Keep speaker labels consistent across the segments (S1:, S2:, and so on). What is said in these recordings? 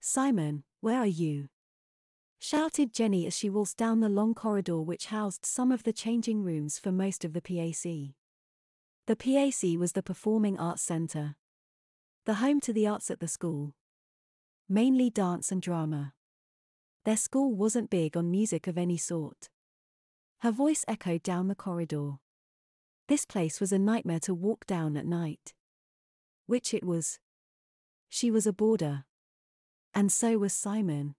S1: Simon, where are you? Shouted Jenny as she walked down the long corridor which housed some of the changing rooms for most of the PAC. The PAC was the Performing Arts Centre, the home to the arts at the school. Mainly dance and drama. Their school wasn't big on music of any sort. Her voice echoed down the corridor. This place was a nightmare to walk down at night. Which it was. She was a boarder. And so was Simon.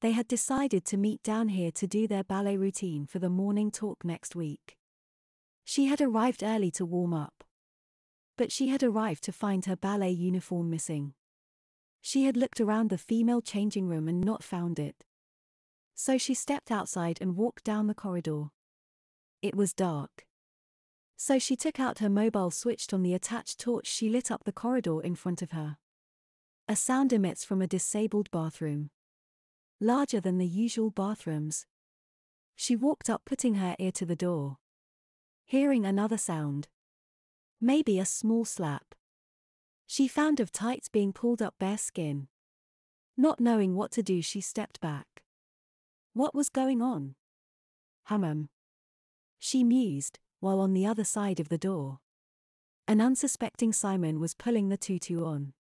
S1: They had decided to meet down here to do their ballet routine for the morning talk next week. She had arrived early to warm up. But she had arrived to find her ballet uniform missing. She had looked around the female changing room and not found it. So she stepped outside and walked down the corridor. It was dark. So she took out her mobile, switched on the attached torch. She lit up the corridor in front of her. A sound emits from a disabled bathroom. Larger than the usual bathrooms. She walked up, putting her ear to the door. Hearing another sound. Maybe a small slap. She found of tights being pulled up, bare skin. Not knowing what to do, she stepped back. What was going on? She mused, while on the other side of the door. An unsuspecting Simon was pulling the tutu on.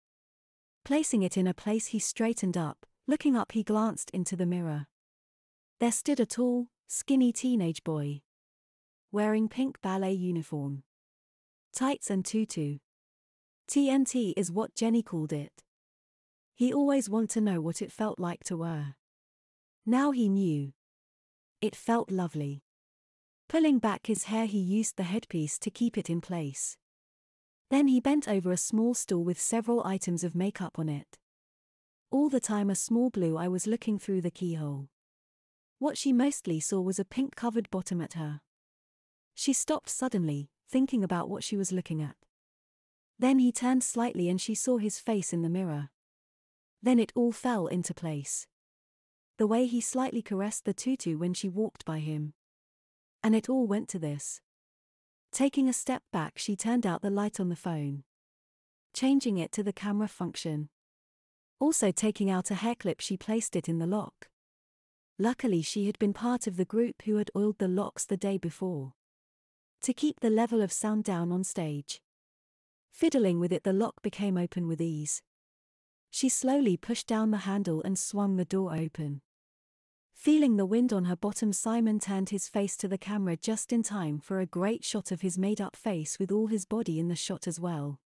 S1: Placing it in a place, he straightened up. Looking up, he glanced into the mirror. There stood a tall, skinny teenage boy. Wearing pink ballet uniform. Tights and tutu. TNT is what Jenny called it. He always wanted to know what it felt like to wear. Now he knew. It felt lovely. Pulling back his hair, he used the headpiece to keep it in place. Then he bent over a small stool with several items of makeup on it. All the time a small blue eye was looking through the keyhole. What she mostly saw was a pink-covered bottom at her. She stopped suddenly, thinking about what she was looking at. Then he turned slightly and she saw his face in the mirror. Then it all fell into place. The way he slightly caressed the tutu when she walked by him. And it all went to this. Taking a step back, she turned out the light on the phone. Changing it to the camera function. Also taking out a hair clip, she placed it in the lock. Luckily she had been part of the group who had oiled the locks the day before. To keep the level of sound down on stage. Fiddling with it, the lock became open with ease. She slowly pushed down the handle and swung the door open. Feeling the wind on her bottom, Simon turned his face to the camera just in time for a great shot of his made-up face with all his body in the shot as well.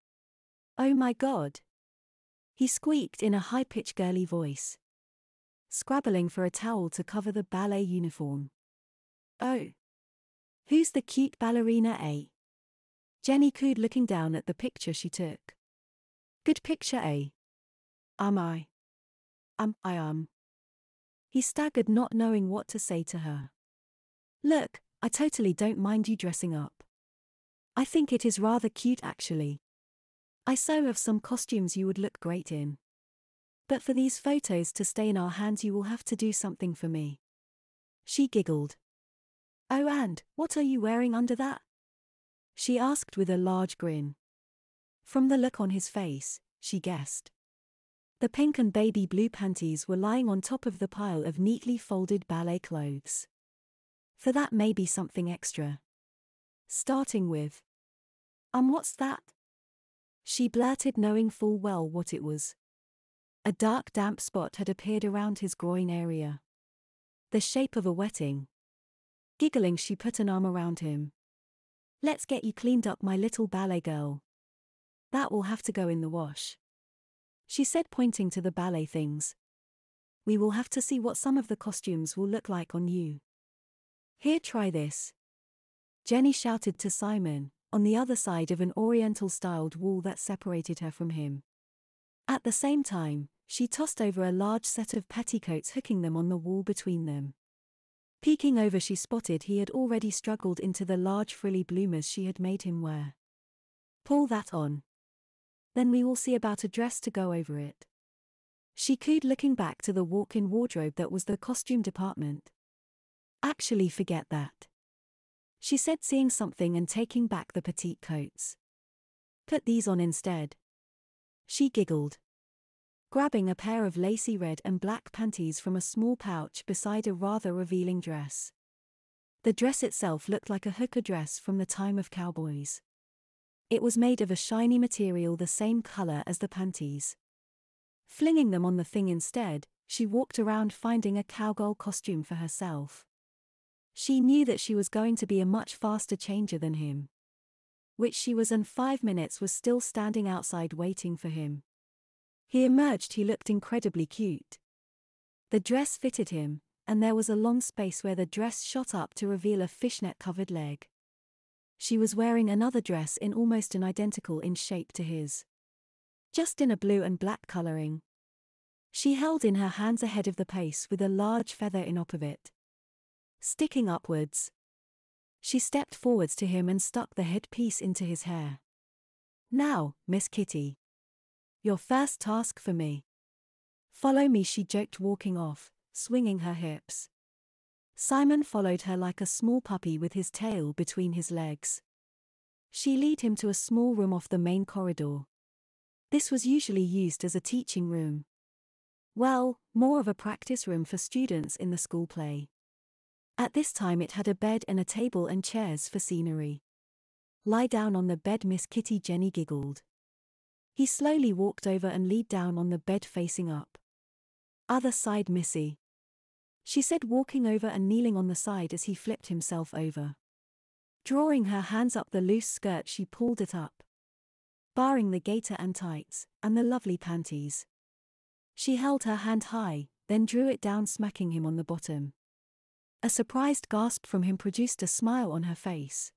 S1: "Oh my God!" he squeaked in a high-pitched girly voice. Scrabbling for a towel to cover the ballet uniform. "Oh! Who's the cute ballerina, eh?" Jenny cooed, looking down at the picture she took. "Good picture, eh?" I. He staggered, not knowing what to say to her. "Look, I totally don't mind you dressing up. I think it is rather cute actually. I so have some costumes you would look great in. But for these photos to stay in our hands, you will have to do something for me." She giggled. "Oh, and what are you wearing under that?" she asked with a large grin. From the look on his face, she guessed. The pink and baby blue panties were lying on top of the pile of neatly folded ballet clothes. For that may be something extra. Starting with, what's that?" she blurted, knowing full well what it was. A dark damp spot had appeared around his groin area. The shape of a wetting. Giggling, she put an arm around him. "Let's get you cleaned up, my little ballet girl. That will have to go in the wash," she said, pointing to the ballet things. "We will have to see what some of the costumes will look like on you. Here, try this," Jenny shouted to Simon, on the other side of an oriental-styled wall that separated her from him. At the same time, she tossed over a large set of petticoats, hooking them on the wall between them. Peeking over, she spotted he had already struggled into the large frilly bloomers she had made him wear. "Pull that on. Then we will see about a dress to go over it," she cooed, looking back to the walk-in wardrobe that was the costume department. "Actually, forget that," she said, seeing something and taking back the petite coats. "Put these on instead." She giggled. grabbing a pair of lacy red and black panties from a small pouch beside a rather revealing dress. The dress itself looked like a hooker dress from the time of cowboys. It was made of a shiny material the same color as the panties. Flinging them on the thing instead, she walked around finding a cowgirl costume for herself. She knew that she was going to be a much faster changer than him. Which she was, and 5 minutes was still standing outside waiting for him. He emerged. He looked incredibly cute. The dress fitted him, and there was a long space where the dress shot up to reveal a fishnet-covered leg. She was wearing another dress in almost an identical in shape to his. Just in a blue and black coloring. She held in her hands a head of the pace with a large feather in top of it, sticking upwards. She stepped forwards to him and stuck the headpiece into his hair. "Now, Miss Kitty. Your first task for me. Follow me," she joked, walking off, swinging her hips. Simon followed her like a small puppy with his tail between his legs. She led him to a small room off the main corridor. This was usually used as a teaching room. Well, more of a practice room for students in the school play. At this time it had a bed and a table and chairs for scenery. "Lie down on the bed, Miss Kitty," Jenny giggled. He slowly walked over and laid down on the bed facing up. "Other side, Missy," she said, walking over and kneeling on the side as he flipped himself over. Drawing her hands up the loose skirt, she pulled it up, barring the gaiter and tights, and the lovely panties. She held her hand high, then drew it down, smacking him on the bottom. A surprised gasp from him produced a smile on her face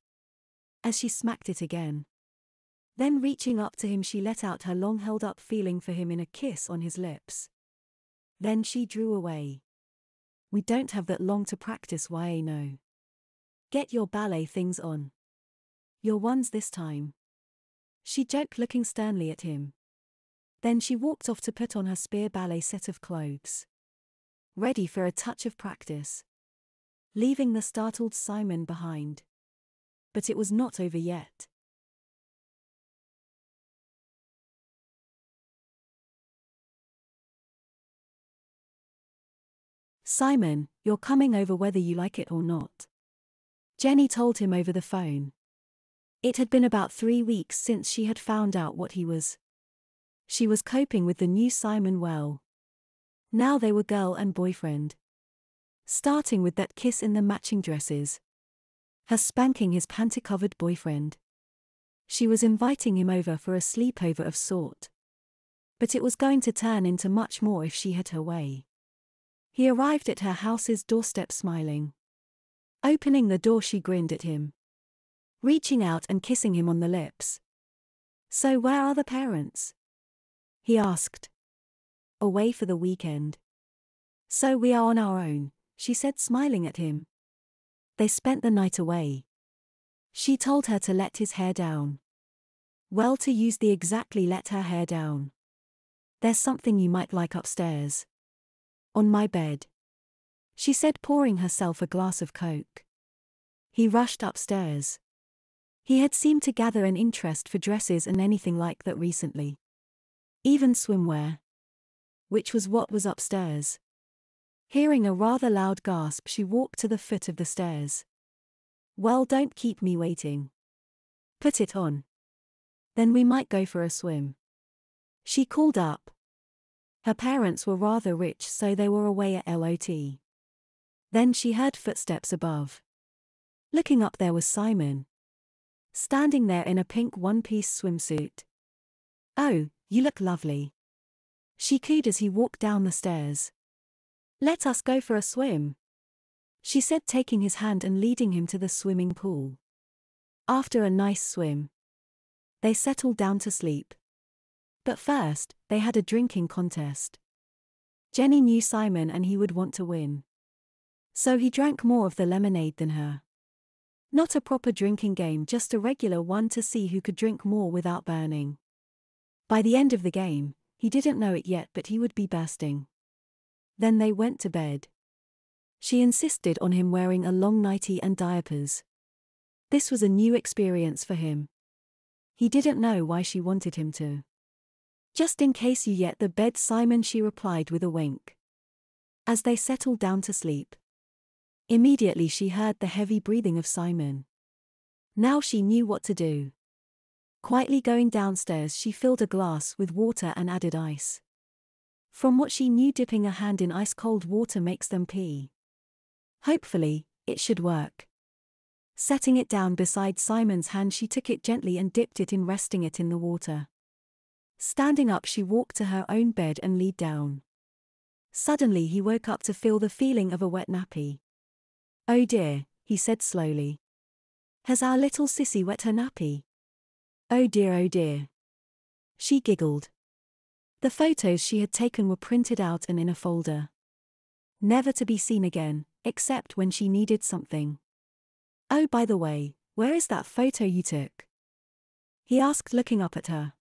S1: as she smacked it again. Then reaching up to him, she let out her long held up feeling for him in a kiss on his lips. Then she drew away. "We don't have that long to practice, why no? Get your ballet things on. Your ones this time," she joked, looking sternly at him. Then she walked off to put on her spear ballet set of clothes, ready for a touch of practice, leaving the startled Simon behind. But it was not over yet. "Simon, you're coming over whether you like it or not," Jenny told him over the phone. It had been about 3 weeks since she had found out what he was. She was coping with the new Simon well. Now they were girl and boyfriend. Starting with that kiss in the matching dresses. Her spanking his panty-covered boyfriend. She was inviting him over for a sleepover of sort. But it was going to turn into much more if she had her way. He arrived at her house's doorstep smiling. Opening the door, she grinned at him, reaching out and kissing him on the lips. "So where are the parents?" he asked. "Away for the weekend." "So we are on our own," she said, smiling at him. They spent the night away. She told her to let his hair down. Well, to use the exactly let her hair down. "There's something you might like upstairs. On my bed," she said, pouring herself a glass of Coke. He rushed upstairs. He had seemed to gather an interest for dresses and anything like that recently. Even swimwear. Which was what was upstairs. Hearing a rather loud gasp, she walked to the foot of the stairs. "Well, don't keep me waiting. Put it on. Then we might go for a swim," she called up. Her parents were rather rich, so they were away at LOT. Then she heard footsteps above. Looking up, there was Simon, standing there in a pink one-piece swimsuit. "Oh, you look lovely," she cooed as he walked down the stairs. "Let us go for a swim," she said, taking his hand and leading him to the swimming pool. After a nice swim, they settled down to sleep. But first, they had a drinking contest. Jenny knew Simon and he would want to win. So he drank more of the lemonade than her. Not a proper drinking game, just a regular one to see who could drink more without burning. By the end of the game, he didn't know it yet, but he would be bursting. Then they went to bed. She insisted on him wearing a long nightie and diapers. This was a new experience for him. He didn't know why she wanted him to. Just in case you yet the bed, Simon, she replied with a wink. As they settled down to sleep, immediately she heard the heavy breathing of Simon. Now she knew what to do. Quietly going downstairs, she filled a glass with water and added ice. From what she knew, dipping a hand in ice-cold water makes them pee. Hopefully, it should work. Setting it down beside Simon's hand, she took it gently and dipped it in, resting it in the water. Standing up, she walked to her own bed and laid down. Suddenly he woke up to feel the feeling of a wet nappy. "Oh dear," he said slowly. "Has our little sissy wet her nappy? Oh dear, oh dear." She giggled. The photos she had taken were printed out and in a folder, never to be seen again, except when she needed something. "Oh, by the way, where is that photo you took?" he asked, looking up at her.